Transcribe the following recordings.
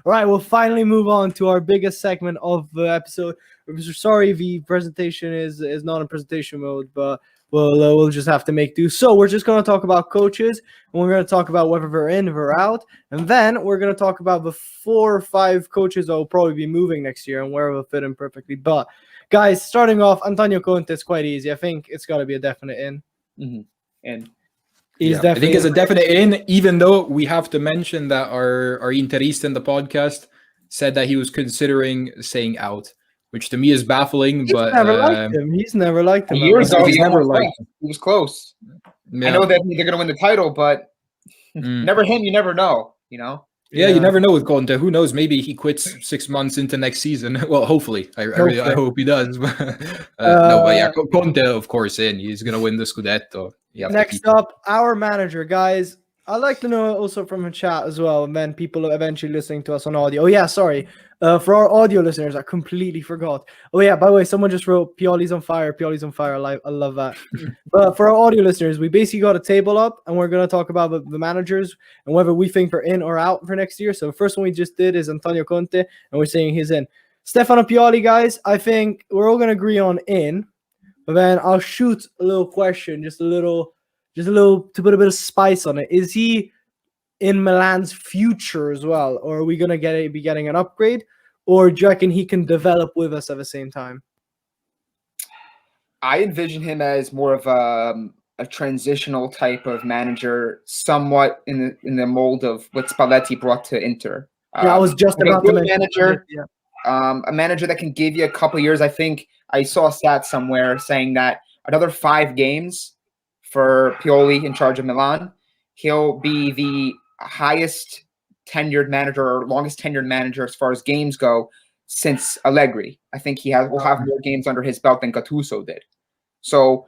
All right, we'll finally move on to our biggest segment of the episode. Sorry, the presentation is not in presentation mode, but we'll just have to make do. So we're just going to talk about coaches, and we're going to talk about whether they're in, they're out, and then we're going to talk about the 4 or 5 coaches that will probably be moving next year and where they'll fit in perfectly. But guys, starting off, Antonio Conte is quite easy. I think it's got to be a definite in. Mm-hmm. And I think it's a definite in, even though we have to mention that our Interista in the podcast said that he was considering saying out, which to me is baffling. But He's never liked him. Years ago, he never liked him. He was close. Yeah. I know that they're going to win the title, but never him. You never know. Yeah, you never know with Conte. Who knows? Maybe he quits 6 months into next season. Well, hopefully. I hope he does. Conte, of course, in. He's going to win the Scudetto. Next up, our manager, guys. I'd like to know also from the chat as well, and then people eventually listening to us on audio. Oh, yeah, sorry. For our audio listeners, I completely forgot. Oh, yeah, by the way, someone just wrote, Pioli's on fire. Pioli's on fire. I love that. But for our audio listeners, we basically got a table up, and we're going to talk about the managers and whether we think they're in or out for next year. So the first one we just did is Antonio Conte, and we're saying he's in. Stefano Pioli, guys, I think we're all going to agree on in. But then I'll shoot a little question, just a little to put a bit of spice on it. Is he in Milan's future as well, or are we gonna be getting an upgrade, or do you reckon he can develop with us at the same time? I envision him as more of a transitional type of manager, somewhat in the mold of what Spalletti brought to Inter. I was just about to mention manager. Yeah. A manager that can give you a couple of years. I think I saw a stat somewhere saying that another 5 games for Pioli in charge of Milan, he'll be the highest tenured manager or longest tenured manager as far as games go since Allegri. I think will have more games under his belt than Gatuzo did. So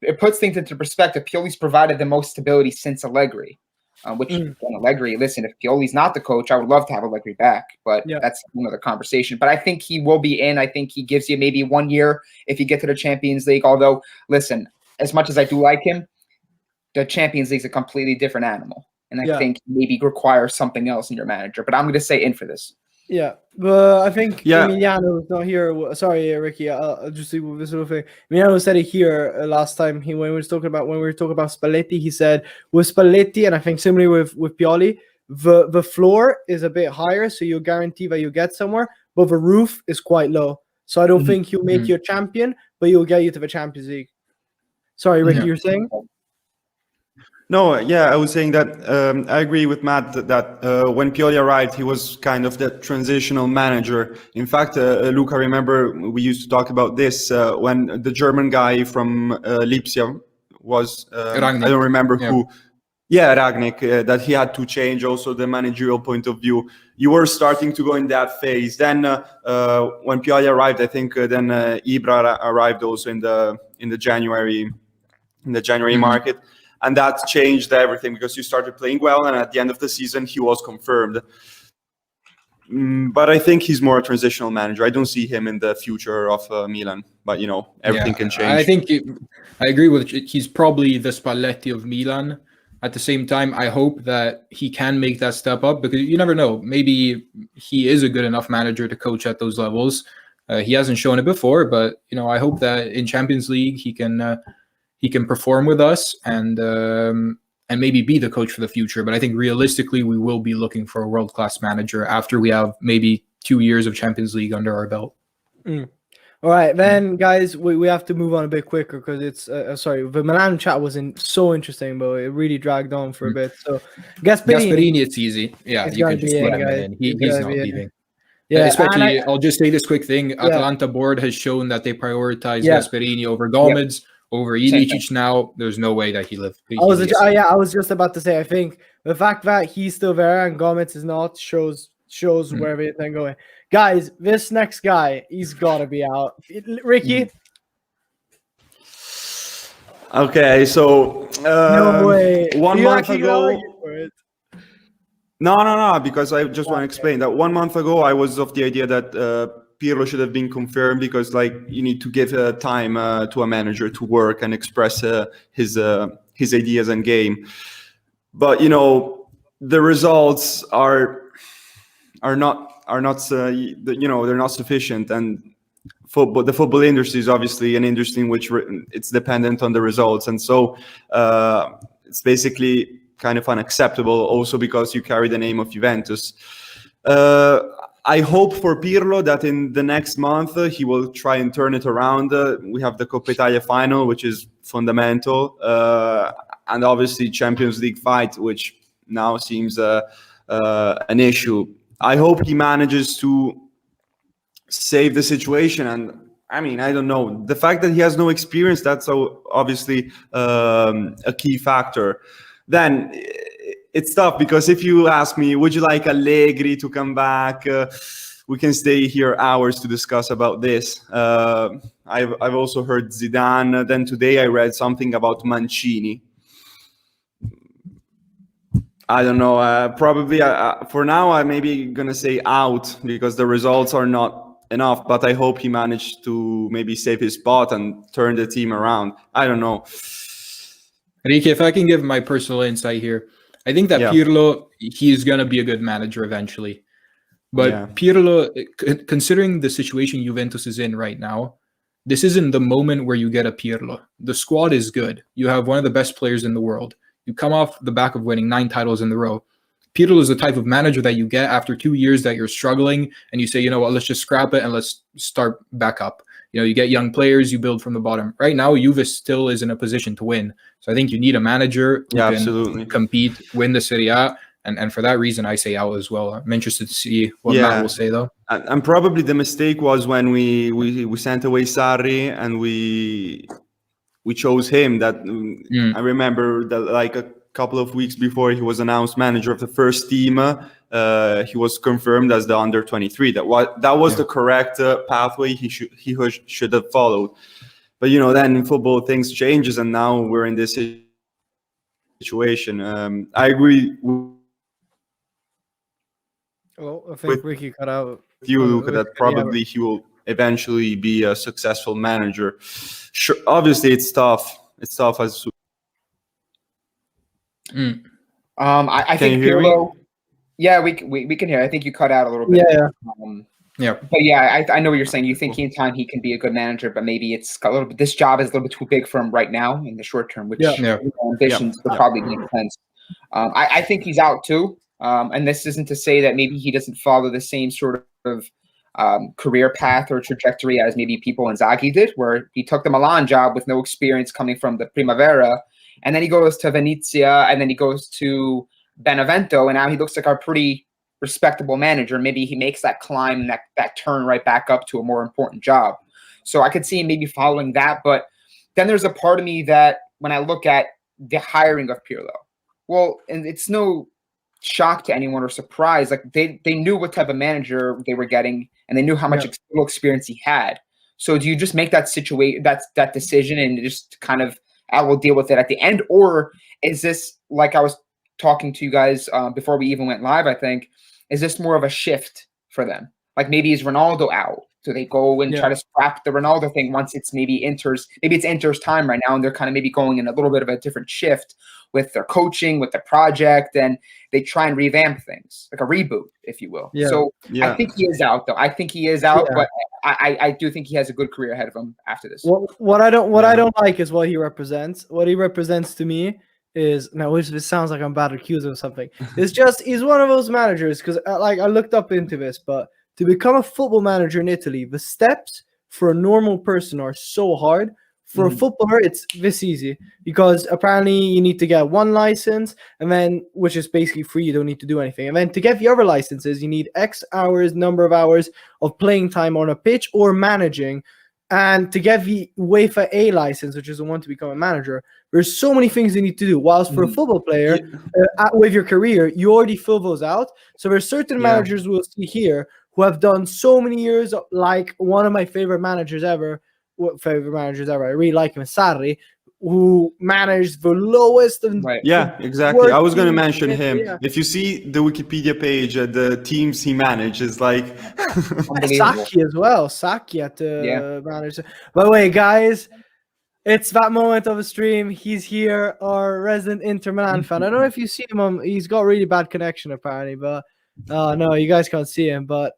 it puts things into perspective. Pioli's provided the most stability since Allegri. Allegri, listen, if Pioli's not the coach, I would love to have Allegri back, but that's another conversation. But I think he will be in. I think he gives you maybe 1 year if you get to the Champions League. Although, listen, as much as I do like him, the Champions League is a completely different animal. And I think maybe requires something else in your manager. But I'm going to say in for this. Yeah, but I think Emiliano is not here. Sorry, Ricky. I'll just see this little thing. Emiliano said it here last time. When we were talking about Spalletti, he said with Spalletti, and I think similarly with Pioli, the floor is a bit higher, so you'll guarantee that you'll get somewhere, but the roof is quite low. So I don't think he'll make you a champion, but he'll get you to the Champions League. Sorry, Ricky, you're saying? No, I was saying that I agree with Matt that when Pioli arrived, he was kind of the transitional manager. In fact, Luca, remember we used to talk about this when the German guy from Lipsia was, I don't remember who. Yeah, Ragnick, that he had to change also the managerial point of view. You were starting to go in that phase. Then when Pioli arrived, I think then Ibra arrived also in the January market. And that changed everything because you started playing well, and at the end of the season, he was confirmed. But I think he's more a transitional manager. I don't see him in the future of Milan. But, everything can change. I think I agree with it. He's probably the Spalletti of Milan. At the same time, I hope that he can make that step up because you never know. Maybe he is a good enough manager to coach at those levels. He hasn't shown it before, but, I hope that in Champions League he can perform with us and maybe be the coach for the future. But I think realistically, we will be looking for a world-class manager after we have maybe 2 years of Champions League under our belt. All right, then, guys, we have to move on a bit quicker because it's the Milan chat wasn't so interesting, but it really dragged on for a bit. So Gasperini, it's easy. Yeah, you can just let him in. He's not leaving. Yeah, especially, I'll just say this quick thing. Atalanta board has shown that they prioritize Gasperini over Gomez. Over Ilicic now, there's no way that he lived. I was just about to say, I think the fact that he's still there and Gomez is not shows where they're going. Guys, this next guy, he's got to be out. Ricky? Okay, so no way. 1 month ago... No, because I just want to explain that 1 month ago, I was of the idea that Pirlo should have been confirmed because, you need to give time to a manager to work and express his ideas and game. But, the results are are not they're not sufficient. And the football industry is obviously an industry in which it's dependent on the results, and so it's basically kind of unacceptable. Also because you carry the name of Juventus. I hope for Pirlo that in the next month he will try and turn it around. We have the Coppa Italia final, which is fundamental, and obviously Champions League fight, which now seems an issue. I hope he manages to save the situation. And I mean, I don't know, the fact that he has no experience, that's obviously a key factor. Then it's tough, because if you ask me, would you like Allegri to come back? We can stay here hours to discuss about this. I've also heard Zidane. Then today I read something about Mancini. I don't know. Probably for now, I'm maybe going to say out, because the results are not enough. But I hope he managed to maybe save his spot and turn the team around. I don't know. Ricky, if I can give my personal insight here, I think that Pirlo, he's going to be a good manager eventually. But Pirlo, considering the situation Juventus is in right now, this isn't the moment where you get a Pirlo. The squad is good. You have one of the best players in the world. You come off the back of winning 9 titles in a row. Pirlo is the type of manager that you get after 2 years that you're struggling, and you say, you know what, let's just scrap it and let's start back up. You know, you get young players, you build from the bottom. Right now, Juve still is in a position to win. So I think you need a manager who can compete, win the Serie A. And for that reason, I say out as well. I'm interested to see what Matt will say, though. And probably the mistake was when we sent away Sarri and we chose him. That I remember that, like a couple of weeks before he was announced manager of the first team, he was confirmed as the under 23. That was the correct pathway he should have followed. But then in football things changes, and now we're in this situation. I agree. Well, I think Ricky cut out. You, Luca, that probably he will eventually be a successful manager. Sure, obviously it's tough. It's tough as. I think Pirlo. Yeah, we can hear. I think you cut out a little bit. Yeah. But yeah, I know what you're saying. You think in time he can be a good manager, but maybe it's a little bit. This job is a little bit too big for him right now in the short term, which ambitions would probably make sense. I think he's out too. And this isn't to say that maybe he doesn't follow the same sort of career path or trajectory as maybe people Inzaghi did, where he took the Milan job with no experience coming from the Primavera, and then he goes to Venezia, and then he goes to Benevento, and now he looks like a pretty respectable manager. Maybe he makes that climb, that turn right back up to a more important job. So I could see him maybe following that. But then there's a part of me that when I look at the hiring of Pirlo, well, and it's no shock to anyone or surprise. Like they knew what type of manager they were getting, and they knew how much experience he had. So do you just make that that decision and just kind of, I will deal with it at the end? Or is this, like I was talking to you guys before we even went live, I think, is this more of a shift for them? Like maybe is Ronaldo out? Do they go and try to scrap the Ronaldo thing once it's maybe Inter's time right now, and they're kind of maybe going in a little bit of a different shift with their coaching, with the project, and they try and revamp things, like a reboot, if you will. So I think he is out, though. I think he is out, but I do think he has a good career ahead of him after this. What I don't like is what he represents. What he represents to me is, now it sounds like I'm about to accuse him of something. It's just, he's one of those managers, because like I looked up into this, but to become a football manager in Italy, the steps for a normal person are so hard. For a footballer, it's this easy, because apparently you need to get one license, and then, which is basically free, you don't need to do anything. And then to get the other licenses, you need X number of hours of playing time on a pitch or managing. And to get the UEFA A license, which is the one to become a manager, there's so many things you need to do. Whilst for a football player, with your career, you already fill those out. So there's certain managers we'll see here who have done so many years, like one of my favorite managers ever. I really like him, Sarri, who managed the lowest. Yeah, exactly. I was going to mention him. Yeah. If you see the Wikipedia page, the teams he managed is like Sacchi as well. Sacchi at the manager. By the way, guys, it's that moment of a stream. He's here, our resident Inter Milan fan. I don't know if you see him. He's got really bad connection apparently, but Oh no, you guys can't see him, but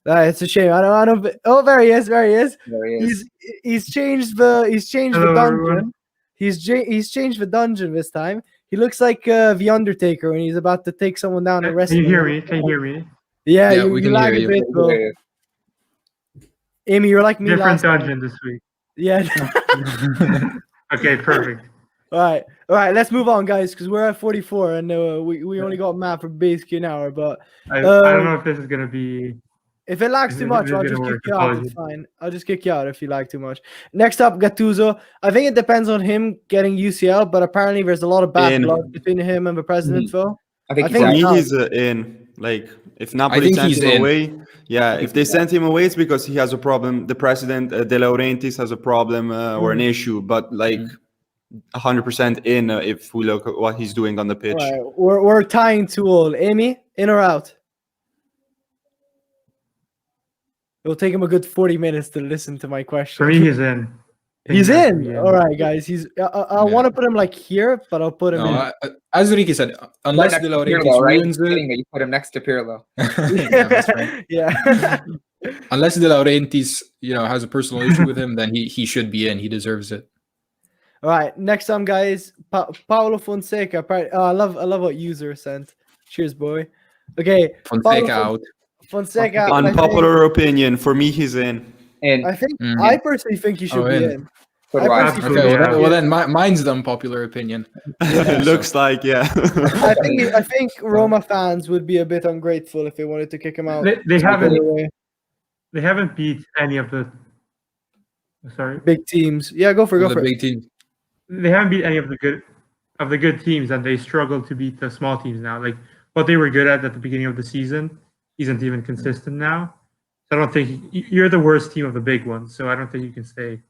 it's a shame. I don't. Oh, there he is. There he is. There he is. He's changed the Hello, dungeon. everyone. He's changed the dungeon this time. He looks like the Undertaker when he's about to take someone down and Can wrestle. you hear me? Can you hear me? Yeah, Yeah, you, we you can lag hear a you. bit, bro. Yeah. Amy, you're like me Different last time. dungeon this week. Yeah. Okay, perfect. All right. Let's move on, guys, because we're at 44, and we only got Matt for basically an hour. But I don't know if this is gonna be. if it lags Is too it- much, is it I'll gonna just kick work? you out. It's Apologies. fine. I'll just kick you out if you lag too much. Next up, Gattuso. I think it depends on him getting UCL, but apparently there's a lot of bad In. blood between him and the president, Phil. I think I he's think For out. me, out. he's in. Like, if Napoli think sent he's him in. away, yeah, think if they he's sent him away, it's because he has a problem. The president, De Laurentiis, has a problem or an issue. But like, 100% in if we look at what he's doing on the pitch. All right, we're tying 2-all. Amy, in or out? It'll take him a good 40 minutes to listen to my question. For me, he's in. He's He has to in. be All right, guys. He's. I want to put him like here, but I'll put him in. No, as Ricky said, unless Right De next to Laurentiis Pirlo, right? ruins Kidding it, that you put him next to Pirlo. yeah, that's right. Yeah. Unless De Laurentiis, has a personal issue with him, then he should be in. He deserves it. All right. Next time, guys. Paulo Fonseca. I love what user sent. Cheers, boy. Okay. Fonseca Paulo out. Fonseca. Unpopular opinion. For me, he's in. And I think. Mhm. I personally think he should Oh, be in. in. so I do I. personally Absolutely, Okay, yeah. well then mine's the unpopular opinion. Looks like, yeah. I think Roma fans would be a bit ungrateful if they wanted to kick him out. They haven't. Anyway, They haven't beat any of the. Sorry, big teams. Yeah, go for The it. big team. they haven't beat any of the good teams, and they struggle to beat the small teams now. Like what they were good at the beginning of the season isn't even consistent now. So I don't think you're the worst team of the big ones. So I don't think you can stay.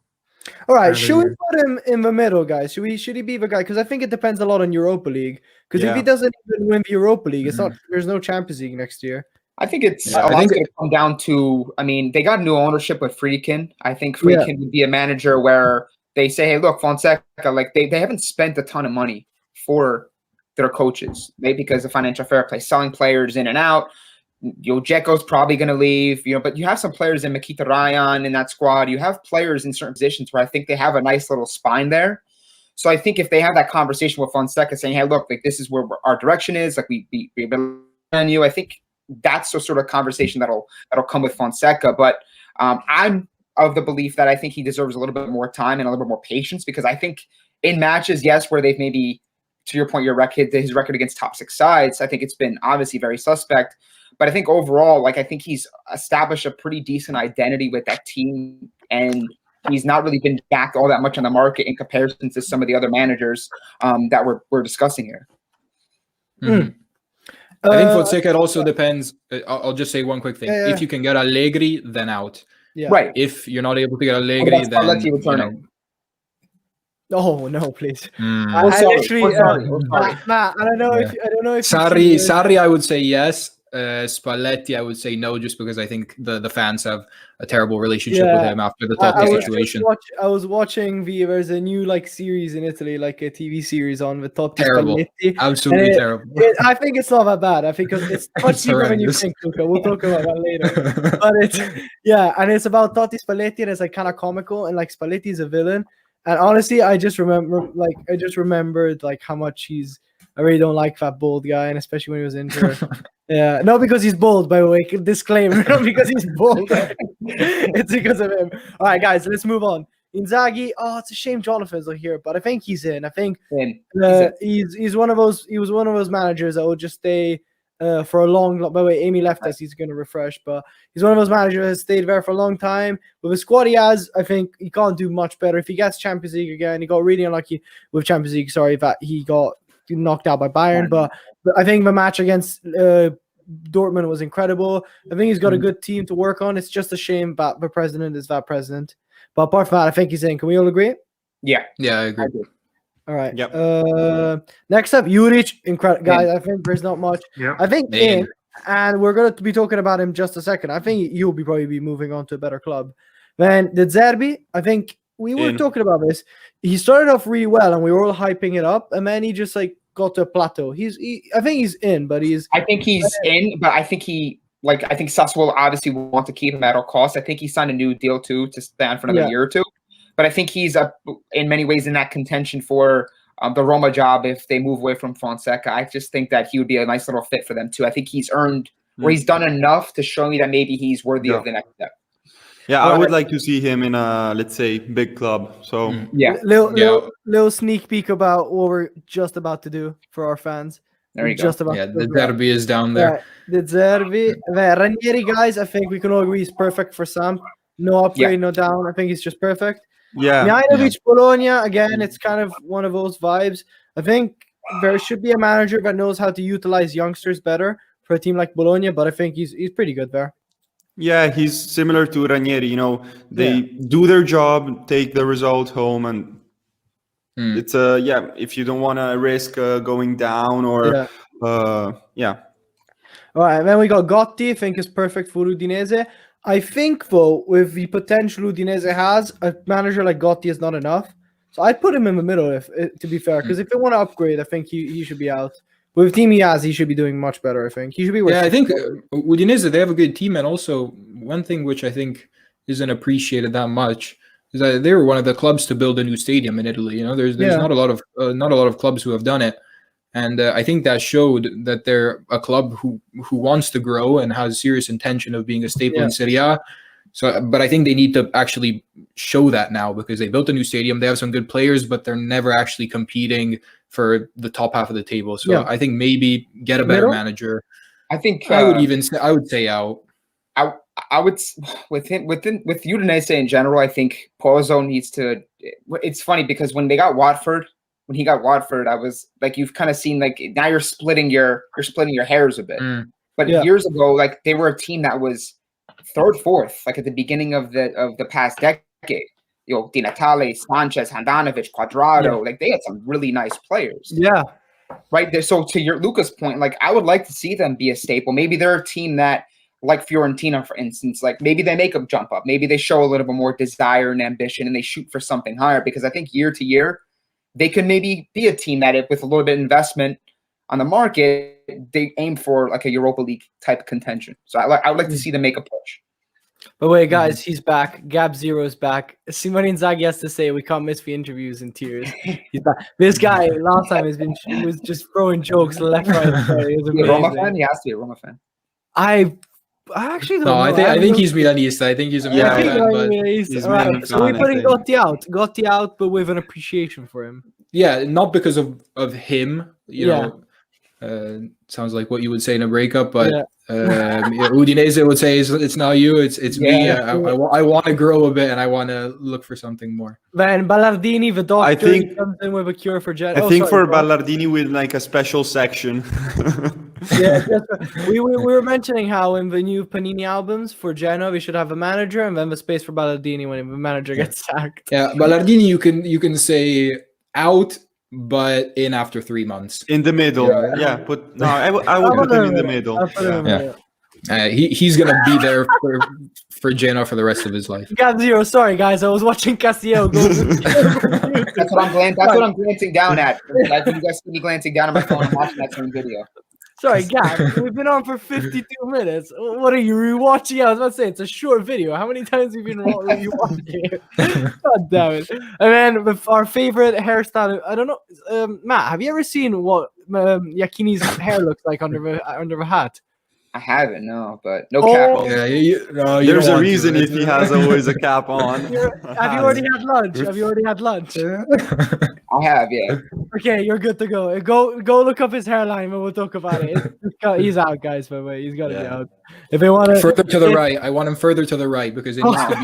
All right, Rather should we than- put him in the middle, guys? Should he be the guy? Because I think it depends a lot on Europa League. Because if he Yeah. doesn't even win the Europa League, it's not. There's no Champions League next year. I think it's Yeah, a I lot's think- going to come down to. I mean, they got new ownership with Friedkin. I think Friedkin would be a manager where they say, "Hey, look, Fonseca, like they haven't spent a ton of money for their coaches, maybe because of financial fair play, selling players in and out. Dzeko's probably going to leave, but you have some players in Mikita Ryan in that squad. You have players in certain positions where I think they have a nice little spine there. So I think if they have that conversation with Fonseca saying, "Hey, look, like this is where our direction is. Like we believe in you," I think that's the sort of conversation that'll come with Fonseca. But I'm of the belief that I think he deserves a little bit more time and a little bit more patience, because I think in matches, yes, where they've maybe, to your point, his record against top six sides, I think it's been obviously very suspect. But I think overall, like I think he's established a pretty decent identity with that team, and he's not really been backed all that much on the market in comparison to some of the other managers that we're discussing here. Mhm. I think Fonseca, it also depends. I'll just say one quick thing. Yeah. If you can get Allegri, then out. Yeah. Right. If you're not able to get Allegri, about then Spalletti returning? Oh no, please. mm. Oh, sorry. literally, Oh, sorry. Oh, sorry. Matt, I don't know Yeah. if you've seen Sarri, I would say yes. Spalletti, I would say no, just because I think the fans have a terrible relationship with Yeah. him after the I Totti was situation. I was watching there's a new series in Italy, like a TV series on the Totti Terrible. Spalletti. Absolutely And terrible. I think it's not that bad. I think it's much It's deeper than you horrendous. think, Luca. We'll talk about that later. But it's about Totti Spalletti, and it's kind of comical, and Spalletti's a villain. And honestly, I just remembered how much I really don't like that bald guy, and especially when he was injured. Yeah, not because he's bald, by the way. Disclaimer, not because he's bald. It's because of him. All right, guys, let's move on. Inzaghi. Oh, it's a shame Jonathan's not here, but I think he's in. I think he's one of those. He was one of those managers that will just stay for a long. By the way, Amy left us. He's going to refresh, but he's one of those managers that has stayed there for a long time. With the squad he has, I think he can't do much better. If he gets Champions League again, he got really unlucky with Champions League. Sorry, that he got knocked out by Bayern, but I think the match against Dortmund was incredible. I think he's got a good team to work on. It's just a shame that the president is that president. But apart from that, I think he's in. Can we all agree? Yeah. Yeah, I agree. All right. Yep. Next up, Juric. Incredible, guys. I think there's not much. Yeah. I think In. in, and we're going to be talking about him just a second. I think he'll probably be moving on to a better club. Then the Zerbi, I think we were In. talking about this. He started off really well, and we were all hyping it up, and then he just got to a plateau. I think he's in, but I think he's in, but I think I think Sassuolo obviously will want to keep him at all costs. I think he signed a new deal too to stay on for another year or two. But I think he's up in many ways in that contention for the Roma job if they move away from Fonseca. I just think that he would be a nice little fit for them too. I think he's earned or he's done enough to show me that maybe he's worthy of the next step. Yeah, I would like to see him in a, let's say, big club. So little sneak peek about what we're just about to do for our fans. There you go. The Derby is down there. The Derby. Ranieri, guys, I think we can all agree he's perfect for Samp. No upgrade, no down. I think he's just perfect. Yeah. Mihajlovic, Bologna, again, it's kind of one of those vibes. I think there should be a manager that knows how to utilize youngsters better for a team like Bologna, but I think he's pretty good there. Yeah, he's similar to Ranieri. You know, they do their job, take the result home, and it's if you don't want to risk going down or All right, then we got Gotti. I think is perfect for Udinese. I think though, with the potential Udinese has, a manager like Gotti is not enough. So I'd put him in the middle, to be fair, because if they want to upgrade, I think he should be out. With the team he has, he should be doing much better. I think he should be. I think Udinese, they have a good team, and also one thing which I think isn't appreciated that much is that they were one of the clubs to build a new stadium in Italy. You know, there's not a lot of clubs who have done it, and I think that showed that they're a club who wants to grow and has serious intention of being a staple in Serie A. So, but I think they need to actually show that now because they built a new stadium. They have some good players, but they're never actually competing for the top half of the table. So I think maybe get a better manager. I think I would say out. I would with Udinese in general. I think Pozzo needs to. It's funny because when he got Watford, I was like, you've kind of seen like now you're splitting your hairs a bit. But years ago, like they were a team that was third, fourth, like at the beginning of the past decade. You know, Di Natale, Sanchez, Handanovic, Quadrado, like they had some really nice players. Yeah. Right there. So to Luca's point, like I would like to see them be a staple. Maybe they're a team that, like Fiorentina, for instance, like maybe they make a jump up. Maybe they show a little bit more desire and ambition and they shoot for something higher because I think year to year, they could maybe be a team that with a little bit of investment on the market, they aim for like a Europa League type of contention. So I would like to see them make a push. But wait, guys, he's back. Gab Zero's back. Simone Inzaghi has to say we can't miss the interviews in tears. He's back. This guy last time was just throwing jokes left, right, and center. It was amazing. Roma fan? He has to be a Roma fan. I actually don't know. I think he's Milanista. I think he's a Milan fan. All right, so we're putting Gotti out, but with an appreciation for him. Yeah, not because of him. You know, sounds like what you would say in a breakup, but Udinese would say it's not you, it's me. I want to grow a bit and I want to look for something more. Then Ballardini, the doctor, comes in with a cure for Genoa. Ballardini with like a special section. We were mentioning how in the new Panini albums for Genoa we should have a manager and then the space for Ballardini when the manager gets sacked. Yeah, Ballardini you can say out, but in after 3 months. In the middle, I would put him in the middle. He's gonna be there for Genoa for the rest of his life. Gab Zero, sorry guys, I was watching Castillo go. That's what I'm glancing down at. Like you guys see me glancing down at my phone and watching that same video. Sorry, Gab, we've been on for 52 minutes. What are you rewatching? I was about to say it's a short video. How many times have you been rewatching it? God damn it! And then with our favorite hairstyle, I don't know, Matt. Have you ever seen what Iachini's hair looks like under the hat? I haven't, no, but no cap. Yeah, there's a reason if he has always a cap on. Have you already had lunch? I have, yeah. Okay, you're good to go. Go look up his hairline and we'll talk about it. He's out, guys, by the way. He's got to be out. If they want to further to the right, I want him further to the right because it needs to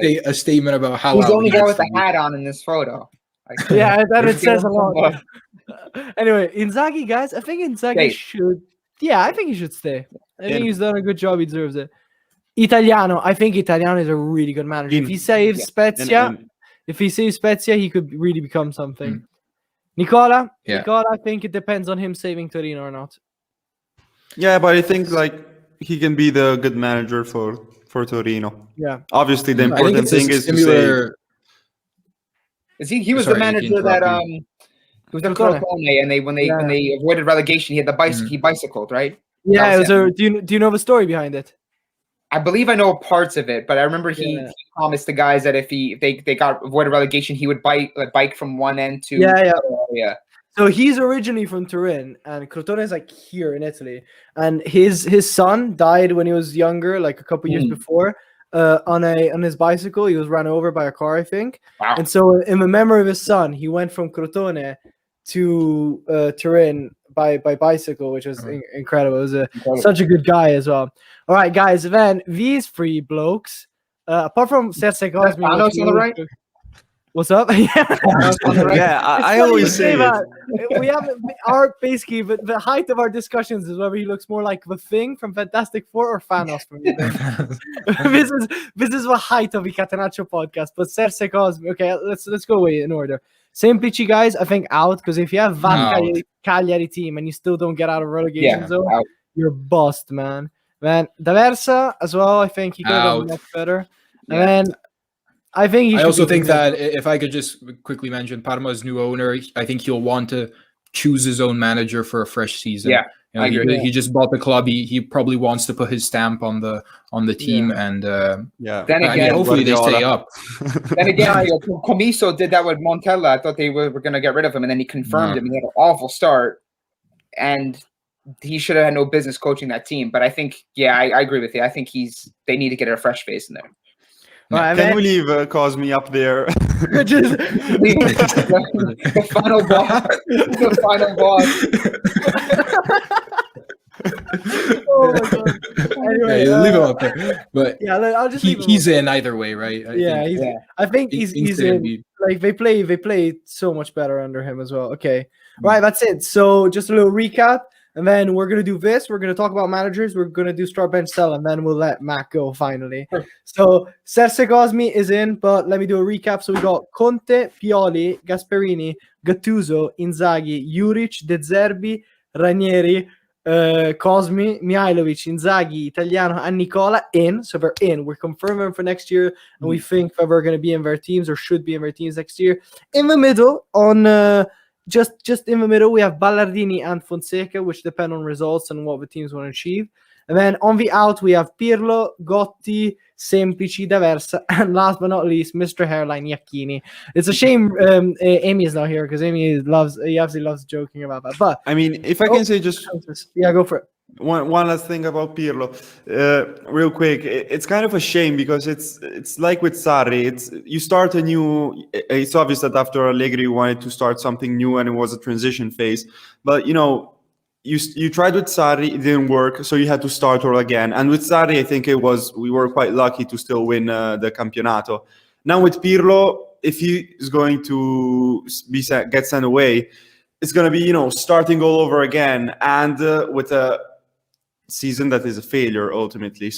be a statement about how he's only there with the hat on in this photo. That it says a lot. Anyway, Inzaghi, guys, I think Inzaghi should. Yeah, I think he should stay. I think he's done a good job. He deserves it. Italiano. I think Italiano is a really good manager. If he saves Spezia, he could really become something. Nicola? Yeah. Nicola, I think it depends on him saving Torino or not. Yeah, but I think like he can be the good manager for Torino. Yeah. Obviously, the important thing is to say. He was the manager He was in Crotone. Crotone, and when they avoided relegation, he had the bicycle. He bicycled, right? Yeah, it was was do you know the story behind it? I believe I know parts of it, but I remember he promised the guys that if they got avoided relegation, he would bike from one end to yeah. So he's originally from Turin, and Crotone is like here in Italy. And his son died when he was younger, like a couple years before, on his bicycle. He was run over by a car, I think. Wow. And so, in the memory of his son, he went from Crotone to Turin by bicycle, which was incredible. It was such a good guy as well. All right, guys. Then these three blokes, apart from Serse Cosmi, Panos on the right. What's up? Yeah, I always say that. We have basically the height of our discussions is whether he looks more like the Thing from Fantastic Four or Thanos from this is the height of the Catenaccio podcast. But Serse Cosmi, okay, let's go away in order. Semplici, guys, I think out, because if you have Cagliari team and you still don't get out of relegation zone, you're bust, man. Then D'Aversa as well. I think he could have done much better. And then I also think that if I could just quickly mention Parma's new owner, I think he'll want to choose his own manager for a fresh season. Yeah, I agree. He just bought the club. He probably wants to put his stamp on the team, and Then again, hopefully they stay up. Then again, Comiso did that with Montella. I thought they were going to get rid of him, and then he confirmed him. He had an awful start, and he should have had no business coaching that team. But I think, I agree with you. I think they need to get a fresh face in there. Can we leave Cosmi up there? Just the final boss. The final boss. Oh my god! Anyway, leave him up there. But I'll just he's in either way, right? I think he's in. Like they play so much better under him as well. Okay, right, that's it. So just a little recap. And then we're going to do this. We're going to talk about managers. We're going to do start, bench, sell, and then we'll let Matt go finally. So Serse Cosmi is in, but let me do a recap. So we got Conte, Pioli, Gasperini, Gattuso, Inzaghi, Juric, De Zerbi, Ranieri, Cosmi, Mihailovic, Inzaghi, Italiano, and Nicola in. So they're in. We're confirming for next year, and we think that we're going to be in their teams or should be in their teams next year. In the middle, on... Just in the middle, we have Ballardini and Fonseca, which depend on results and what the teams want to achieve. And then on the out, we have Pirlo, Gotti, Semplici, D'Aversa, and last but not least, Mr. Hairline Iacchini. It's a shame Amy is not here because Amy absolutely loves joking about that. But I mean, if I can say just go for it. One last thing about Pirlo, real quick. It's kind of a shame because it's like with Sarri. You start a new. It's obvious that after Allegri wanted to start something new and it was a transition phase. But you tried with Sarri, it didn't work, so you had to start all again. And with Sarri, I think we were quite lucky to still win the Campionato. Now with Pirlo, if he is going to get sent away, it's going to be starting all over again and with a season that is a failure ultimately. So